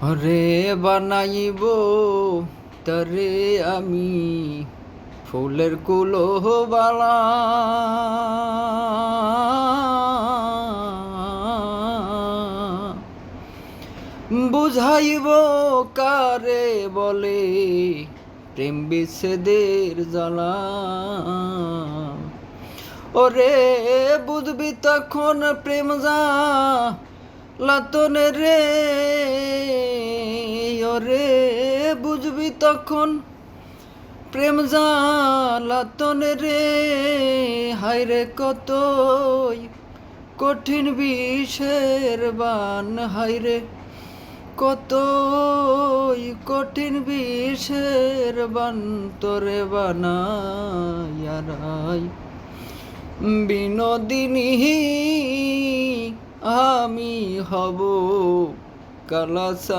ওরে বানাইব তরে আমি ফুলের কুলো বালা, বুঝাইব কারে বলে প্রেম বিচ্ছেদের জ্বালা। ওরে বুঝবি তখন প্রেম লাতনে রে, ওরে বুঝবি তখন প্রেম লাতনে রে। হায়রে কতই কঠিন বিষের বান, হায়রে কতই কঠিন বিষের বান তোরে বানাইয়া রাই বিনোদিনী আমি হব কালাসার।